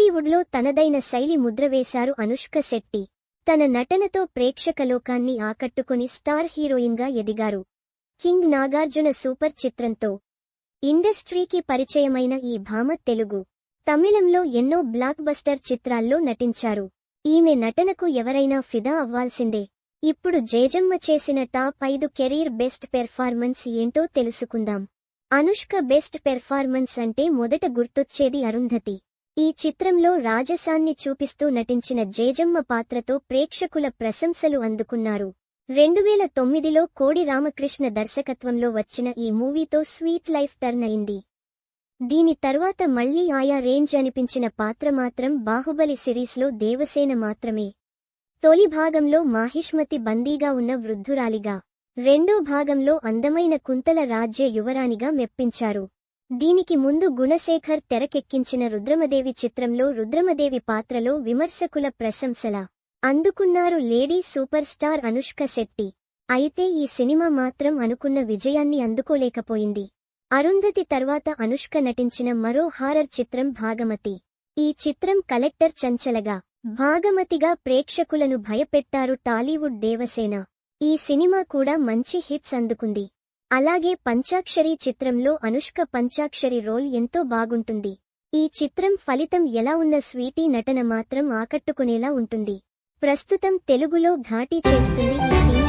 టాలీవుడ్లో తనదైన శైలి ముద్ర వేశారు అనుష్క శెట్టి. తన నటనతో ప్రేక్షకలోకాన్ని ఆకట్టుకుని స్టార్ హీరోయిన్గా ఎదిగారు. కింగ్ నాగార్జున సూపర్ చిత్రంతో ఇండస్ట్రీకి పరిచయమైన ఈ భామ తెలుగు, తమిళంలో ఎన్నో బ్లాక్ బస్టర్ చిత్రాల్లో నటించారు. ఈమె నటనకు ఎవరైనా ఫిదా అవ్వాల్సిందే. ఇప్పుడు జేజమ్మ చేసిన టాప్ 5 కెరీర్ బెస్ట్ పెర్ఫార్మెన్స్ ఏంటో తెలుసుకుందాం. అనుష్క బెస్ట్ పెర్ఫార్మెన్స్ అంటే మొదట గుర్తొచ్చేది అరుంధతి. ఈ చిత్రంలో రాజసాన్ని చూపిస్తూ నటించిన జేజమ్మ పాత్రతో ప్రేక్షకుల ప్రశంసలు అందుకున్నారు. 2009లో కోడి రామకృష్ణ దర్శకత్వంలో వచ్చిన ఈ మూవీతో స్వీట్ లైఫ్ టర్న్ అయింది. దీని తర్వాత మళ్లీ ఆయా రేంజ్ అనిపించిన పాత్ర మాత్రం బాహుబలి సిరీస్లో దేవసేన మాత్రమే. తొలి భాగంలో మాహిష్మతి బందీగా ఉన్న వృద్ధురాలిగా, రెండో భాగంలో అందమైన కుంతల రాజ్య యువరాణిగా మెప్పించారు. దీనికి ముందు గుణశేఖర్ తెరకెక్కించిన రుద్రమదేవి చిత్రంలో రుద్రమదేవి పాత్రలో విమర్శకుల ప్రశంసల అందుకున్నారు lady super star Anushka Shetty. అయితే ఈ సినిమా మాత్రం అనుకున్న విజయాన్ని అందుకోలేకపోయింది. అరుంధతి తర్వాత అనుష్క నటించిన మరో హారర్ చిత్రం భాగమతి. ఈ చిత్రం కలెక్టర్ చంచలగా, భాగమతిగా ప్రేక్షకులను భయపెట్టారు టాలీవుడ్ దేవసేన. ఈ సినిమా కూడా మంచి హిట్స్ అందుకుంది. అలాగే పంచాక్షరి చిత్రంలో అనుష్క పంచాక్షరి రోల్ ఎంతో బాగుంటుంది. ఈ చిత్రం ఫలితం ఎలా ఉన్న స్వీటీ నటన మాత్రం ఆకట్టుకునేలా ఉంటుంది. ప్రస్తుతం తెలుగులో ఘాటీ చేస్తుంది ఈ సినిమా.